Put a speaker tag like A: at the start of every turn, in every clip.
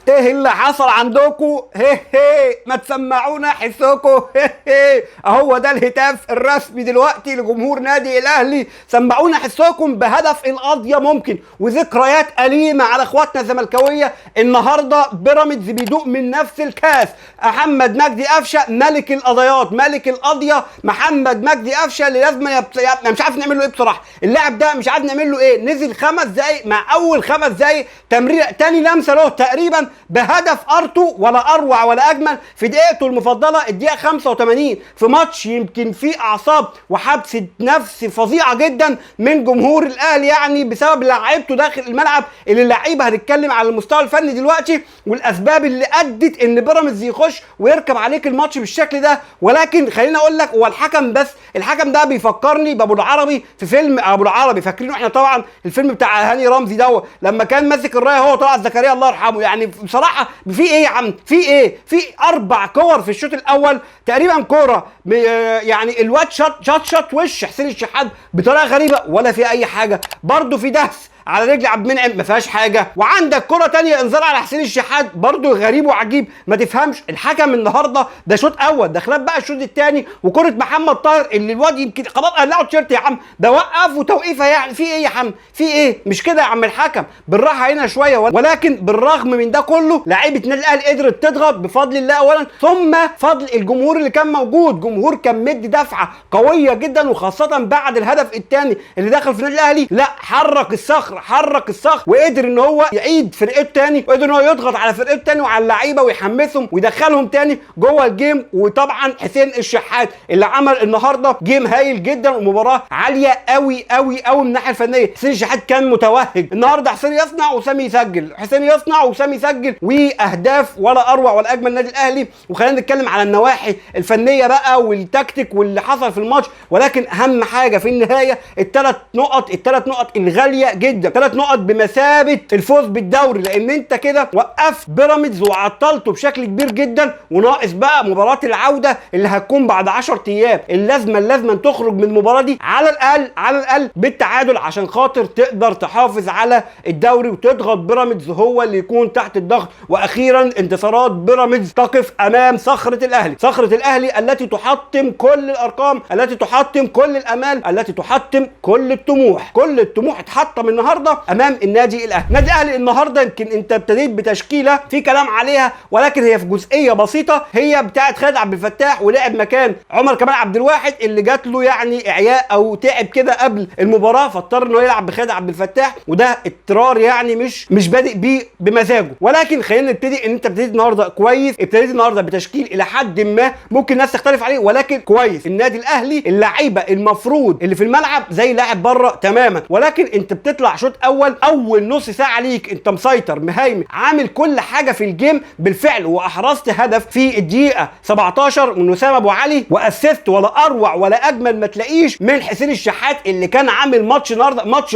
A: ايه اللي حصل عندكم؟ هي ما تسمعونا حسكم. هي اهو ده الهتاف الرسمي دلوقتي لجمهور نادي الاهلي، سمعونا حسكم بهدف القضيه ممكن وذكريات أليمة على اخواتنا الزملكاويه. النهارده بيراميدز بيدوق من نفس الكاس. محمد مجدي قفشه ملك القضيات، ملك القضيه محمد مجدي قفشه اللي لازم مش عارف نعمل له ايه بصراحه. اللاعب ده مش عارف نعمل له ايه، نزل 5 دقايق مع اول 5 دقايق تمريره تاني لمسه له تقريبا بهدف ارتو ولا اروع ولا اجمل في دقيقته المفضله الدقيقه 85 في ماتش يمكن فيه اعصاب وحبسه نفس فظيعه جدا من جمهور الاهلي، يعني بسبب لعيبته داخل الملعب اللي اللعيبه هنتكلم على المستوى الفني دلوقتي والاسباب اللي ادت ان بيراميدز يخش ويركب عليك الماتش بالشكل ده. ولكن خليني اقول لك هو الحكم، بس الحكم ده بيفكرني بابو العربي في فيلم ابو العربي، فاكرينه احنا طبعا الفيلم بتاع هاني رمزي ده لما كان ماسك الرايه هو طلعت زكريا الله يرحمه. يعني بصراحه في ايه يا عم، في ايه؟ في 4 كور في الشوط الاول تقريبا، كوره يعني الواد شاط وش حسين الشحات بطريقه غريبه ولا في اي حاجه، برضه في دهس على رجل عبد المنعم ما فيهاش حاجه، وعندك كره تانية انذار على حسين الشحات برضه غريب وعجيب ما تفهمش. الحكم النهارده ده شوط اول، ده خلاف بقى الشوط الثاني وكره محمد طاهر اللي الواد يمكن خلاص قلعوا التيشيرت يا عم، ده وقف وتوقيفه. يعني في ايه يا عم، في ايه؟ مش كده يا عم الحكم، بالراحه هنا شويه. ولكن بالرغم من ده كله لعيبه نادي الاهلي قدرت تضغط بفضل الله اولا، ثم فضل الجمهور اللي كان موجود. جمهور كان مدي دفعه قويه جدا، وخاصه بعد الهدف الثاني اللي دخل في النادي الاهلي، لا حرك الصخر وقدر ان هو يعيد فرقته تاني، وقدر ان هو يضغط على فرقته تاني وعلى اللعيبه ويحمسهم ويدخلهم تاني جوه الجيم. وطبعا حسين الشحات اللي عمل النهارده جيم هايل جدا ومباراه عاليه قوي قوي قوي من الناحيه الفنيه. حسين الشحات كان متوهج النهارده، حسين يصنع وسامي يسجل، حسين يصنع وسامي يسجل، واهداف ولا اروع ولا اجمل النادي الاهلي. وخلينا نتكلم على النواحي الفنيه بقى والتكتيك واللي حصل في الماتش، ولكن اهم حاجه في النهايه الثلاث نقط الغاليه جدا، 3 نقط بمثابه الفوز بالدوري، لان انت كده وقفت بيراميدز وعطلته بشكل كبير جدا. وناقص بقى مباراه العوده اللي هتكون بعد 10 ايام، اللازمه تخرج من المباراه دي على الاقل بالتعادل عشان خاطر تقدر تحافظ على الدوري وتضغط بيراميدز هو اللي يكون تحت الضغط. واخيرا انتصارات بيراميدز تقف امام صخره الاهلي التي تحطم كل الارقام، التي تحطم كل الامال، التي تحطم كل الطموح اتحطم النهارده امام النادي الاهلي. النادي الاهلي النهارده يمكن انت ابتديت بتشكيله في كلام عليها، ولكن هي في جزئيه بسيطه، هي بتاعه خالد عبد الفتاح، ولعب مكان عمر كمال عبد الواحد اللي جات له يعني اعياء او تعب كده قبل المباراه، فاضطر انه يلعب بخالد عبد الفتاح، وده اضطرار يعني مش بادئ بيه بمزاجه. ولكن خلينا نبتدي ان انت ابتديت النهارده كويس، ابتديت النهارده بتشكيل الى حد ما ممكن الناس تختلف عليه ولكن كويس. النادي الاهلي اللعيبه المفروض اللي في الملعب زي لاعب بره تماما، ولكن انت بتطلع شوط اول نص ساعه ليك انت مسيطر مهيمن عامل كل حاجه في الجيم بالفعل، واحرزت هدف في الدقيقه 17 من وسام ابو علي، واسست ولا اروع ولا اجمل ما تلاقيش من حسين الشحات اللي كان عامل ماتش النهارده ماتش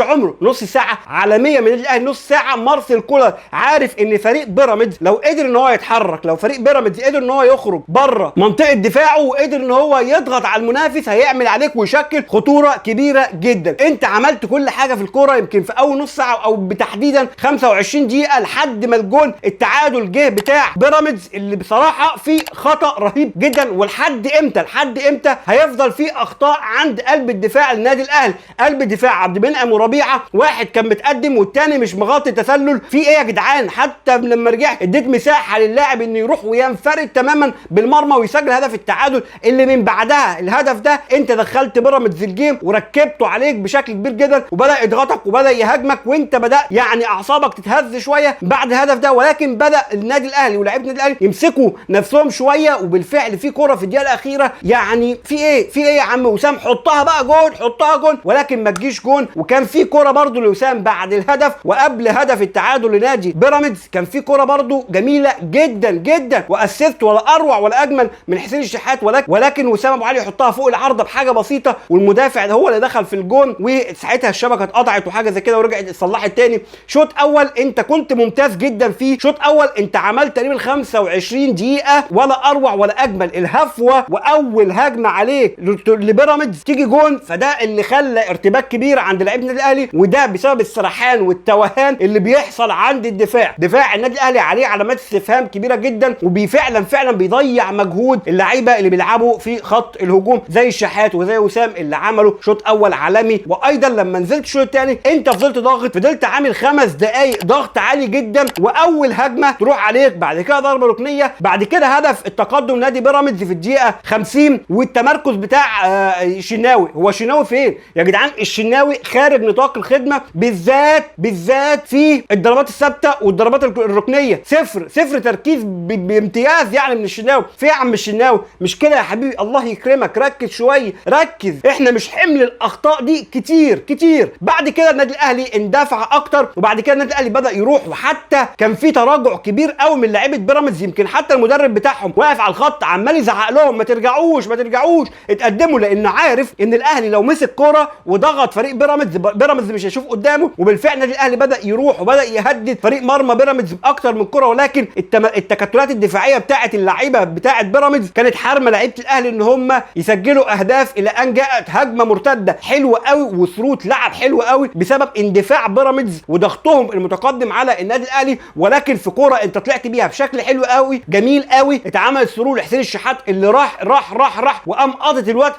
A: عمره نص ساعه عالميه من الاهلي، نص ساعه. مارسيل كولر عارف ان فريق بيراميدز لو قدر ان هو يتحرك، لو فريق بيراميدز قدر ان هو يخرج بره منطقه دفاعه وقدر ان هو يضغط على المنافس هيعمل عليك ويشكل خطوره كبيره جدا. انت عملت كل حاجه في الكوره يمكن في اول نص ساعه او بتحديدا 25 دقيقه لحد ما الجون التعادل جه بتاع بيراميدز اللي بصراحه فيه خطا رهيب جدا. ولحد امتى هيفضل فيه اخطاء عند قلب الدفاع النادي الاهلي؟ قلب الدفاع عبد المنعم وربيعه، واحد كان متقدم والتاني مش مغطي تسلل. في ايه يا جدعان؟ حتى لما رجعت اديت مساحه للاعب انه يروح وينفرد تماما بالمرمى ويسجل هدف التعادل اللي من بعدها الهدف ده انت دخلت بيراميدز الجيم وركبته عليك بشكل كبير جدا، وبدا يضغطك وبدا يهاجمك، وانت بدات يعني اعصابك تتهز شويه بعد الهدف ده. ولكن بدا النادي الاهلي ولاعيبه النادي الاهلي يمسكوا نفسهم شويه، وبالفعل في كره في الدقيقه الاخيره يعني في ايه يا عم وسام، حطها بقى جون، ولكن ما تجيش جون. وكان في كره برده لوسام بعد الهدف وقبل هدف التعادل لنادي بيراميدز، كان في كره برده جميله جدا واسست ولا اروع ولا اجمل من حسين الشحات، ولكن وسام ابو علي يحطها فوق العارضه بحاجه بسيطه، والمدافع هو اللي دخل في الجون، وساعتها الشبكه اتقطعت وحاجه زي كده ورجعت اتصلحت تاني. شوط اول انت كنت ممتاز جدا فيه، شوط اول انت عملت تقريبا 25 دقيقه ولا اروع ولا اجمل. الهفوه واول هجمه عليك لبيراميدز تيجي جون، فده اللي خلى ارتباك كبير عند لعيبه النادي الاهلي، وده بسبب السرحان والتوهان اللي بيحصل عند الدفاع. دفاع النادي الاهلي عليه علامات استفهام كبيره جدا، وفعلا بيضيع مجهود اللعيبه اللي بيلعبوا في خط الهجوم زي الشحات وزي وسام اللي عملوا شوط اول عالمي. وايضا لما نزلت الشوط الثاني انت فضلت ضاغط، فضلت عامل 5 دقائق ضغط عالي جدا، واول هجمه تروح عليك، بعد كده ضربه ركنيه، بعد كده هدف التقدم نادي بيراميدز في الدقيقه 50 والتمركز بتاع الشناوي. هو الشناوي فين يا جدعان؟ الشناوي خارج نطاق الخدمه، بالذات في الضربات الثابته والضربات الركنيه. صفر تركيز بامتياز يعني من الشناوي. في يا عم الشناوي مش كده يا حبيبي، الله يكرمك ركز شويه، ركز، احنا مش حمل الاخطاء دي كتير. بعد كده النادي الاهلي اندفع اكتر، وبعد كده النادي الاهلي بدا يروح، وحتى كان في تراجع كبير قوي من لعيبه بيراميدز. يمكن حتى المدرب بتاعهم واقف على الخط عمال يزعق لهم ما ترجعوش اتقدموا، لانه عارف ان الاهلي لو مسك كوره وضغط فريق بيراميدز مش هيشوف قدامه. وبالفعل النادي الاهلي بدا يروح وبدا يهدد فريق مرمى بيراميدز باكتر من كوره، ولكن التكتلات الدفاعيه بتاعه اللعيبه بتاعه بيراميدز كانت حارمه لعيبه الاهلي ان هم يسجلوا اهداف، الى ان جاءت هجمه مرتده حلوه قوي وثروت لعب حلو قوي بسبب اندفاع بيراميدز وضغطهم المتقدم على النادي الاهلي. ولكن في كوره انت طلعت بيها بشكل حلو قوي جميل قوي، اتعمل ثرو لحسين الشحات اللي راح وقام قاضت الوقت،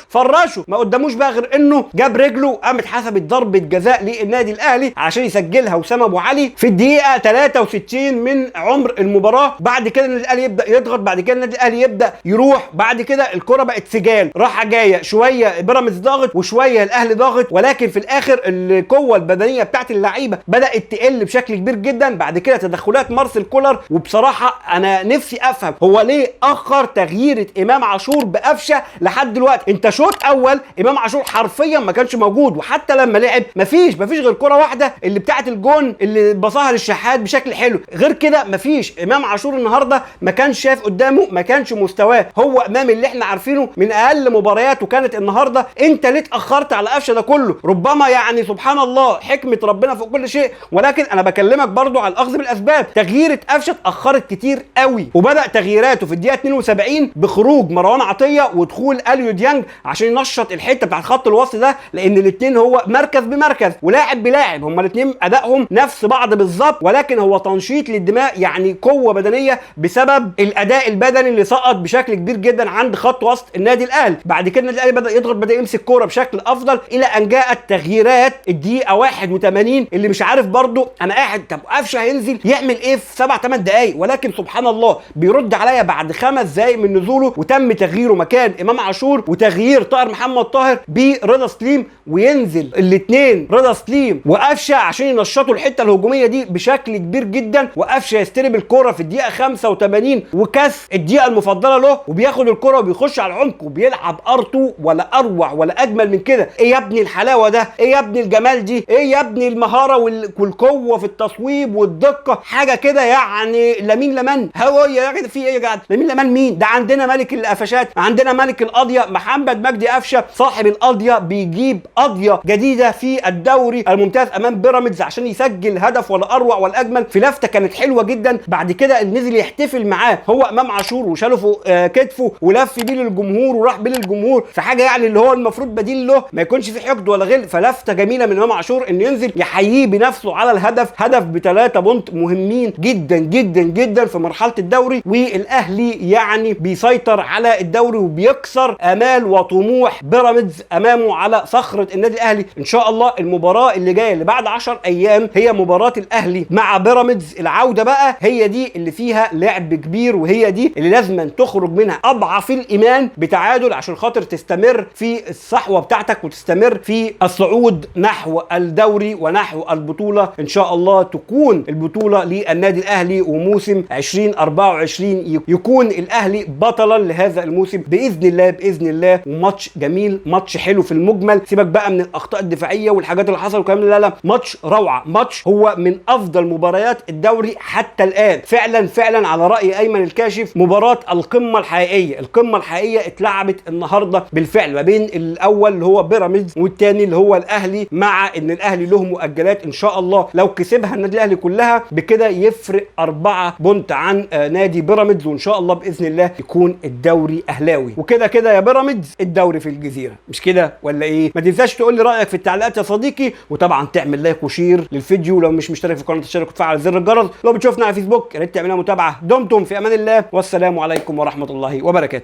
A: فرشه ما قداموش بقى غير انه جاب رجله وقام اتحسبت ضربه جزاء للنادي الاهلي عشان يسجلها وسام ابو علي في الدقيقه 63 من عمر المباراه. بعد كده النادي الاهلي يبدا يضغط، بعد كده النادي الاهلي يبدا يروح، بعد كده الكره بقت سجال راحه جايه، شويه بيراميدز ضاغط وشويه الاهلي ضاغط، ولكن في الاخر القوه البدنيه بتاعت اللعيبه بدات تقل بشكل كبير جدا. بعد كده تدخلات مارسيل كولر، وبصراحه انا نفسي افهم هو ليه اخر تغيير امام عاشور بقفشه لحد دلوقتي. انت شوط اول امام عاشور حرفيا ما كانش موجود، وحتى لما لعب مفيش غير كره واحده اللي بتاعت الجون اللي بصاها للشحات بشكل حلو، غير كده مفيش. امام عاشور النهارده ما كانش شايف قدامه، ما كانش مستواه هو امام اللي احنا عارفينه من اقل مباريات، وكانت النهارده انت ليه اتاخرت على قفشه ده كله؟ ربما يعني سبحان الله حكمه ربنا فوق كل شيء، ولكن انا بكلمك برضو على الاخذ بالاسباب. تغييره قفشه اتاخرت كتير قوي، وبدا تغييراته في الدقيقه 72 بخروج مروان عطيه ودخول اليو ديانج عشان ينشط الحته بتاعت خط الوسط ده، لان الاثنين هو مركز بمركز ولاعب بلاعب، هما الاثنين ادائهم نفس بعض بالظبط، ولكن هو تنشيط للدماء، يعني قوه بدنيه بسبب الاداء البدني اللي سقط بشكل كبير جدا عند خط وسط النادي الاهلي. بعد كده النادي الاهلي بدا يضغط، بدا يمسك كوره بشكل افضل، الى ان جاءت تغييرات الدقيقه 81 اللي مش عارف برضو انا قاعد طب قفشه هينزل يعمل ايه في 7-8 دقائق، ولكن سبحان الله بيرد عليا بعد 5 دقائق من نزوله وتم تغييره مكان امام عاشور، وتغيير طاهر محمد طاهر برضا سليم، وينزل الاثنين رضا سليم وقفشه عشان ينشطوا الحته الهجوميه دي بشكل كبير جدا. وقفشه يستلم الكوره في الدقيقه 85 وكاس الدقيقه المفضله له، وبياخد الكوره وبيخش على العمق وبيلعب ارتو، ولا اروع ولا اجمل من كده. ايه يا ابني الحلاوه ده، ايه يا ابني الجمال دي، ايه يا ابني المهاره والقوه في التصويب والدقه، حاجه كده يعني. لمين لمن هو يا جدع، في ايه يا جدع؟ لمين لمن مين ده؟ عندنا ملك القفشات، عندنا ملك القضيه محمد مجدي قفشه صاحب القضيه، بيجيب قضيه جديده في الدوري الممتاز امام بيراميدز عشان يسجل هدف ولا اروع ولا اجمل في لفته كانت حلوه جدا. بعد كده نزل يحتفل معاه هو امام عاشور وشاله فوق كتفه ولف بيه للجمهور وراح بيه للجمهور في حاجه يعني اللي هو المفروض بديل له، ما يكونش في حقد ولا غل. فلفته جميله من امام عاشور انه ينزل يحييه بنفسه على الهدف، هدف ب3 بونت مهمين جدا جدا جدا في مرحله الدوري. والاهلي يعني بيسيطر على الدوري وبيكسر امال وطموح بيراميدز امامه على صخره النادي الاهلي. ان شاء الله المباراه اللي جايه اللي بعد 10 ايام هي مباراه الاهلي مع بيراميدز العوده بقى، هي دي اللي فيها لعب كبير، وهي دي اللي لازم تخرج منها اضعف الايمان بتعادل عشان خاطر تستمر في الصحوه بتاعتك وتستمر في الصعود نحو الدوري ونحو البطوله. ان شاء الله تكون البطوله للنادي الاهلي، وموسم 2024 يكون الاهلي بطلا لهذا الموسم باذن الله باذن الله. وماتش جميل، ماتش حلو في المجمل، سيبك بقى من الاخطاء الدفاعيه والحاجات اللي حصلت وكلام، لا ماتش روعه، ماتش هو من افضل مباريات الدوري حتى الان. فعلا فعلا على راي ايمن الكاشف مباراه القمه الحقيقيه، القمه الحقيقيه اتلعبت النهارده بالفعل ما بين الاول اللي هو بيراميدز والثاني اللي هو الاهلي. الاهلي، مع ان الاهلي له مؤجلات ان شاء الله لو كسبها النادي الاهلي كلها بكده يفرق 4 بونت عن نادي بيراميدز، وان شاء الله باذن الله يكون الدوري اهلاوي. وكده كده يا بيراميدز الدوري في الجزيره، مش كده ولا ايه؟ ما تنساش تقول لي رايك في التعليقات يا صديقي، وطبعا تعمل لايك وشير للفيديو. لو مش مشترك في القناه تشترك وتفعل زر الجرس. لو بتشوفنا على فيسبوك يا ريت تعملها متابعه. دمتم في امان الله، والسلام عليكم ورحمه الله وبركاته.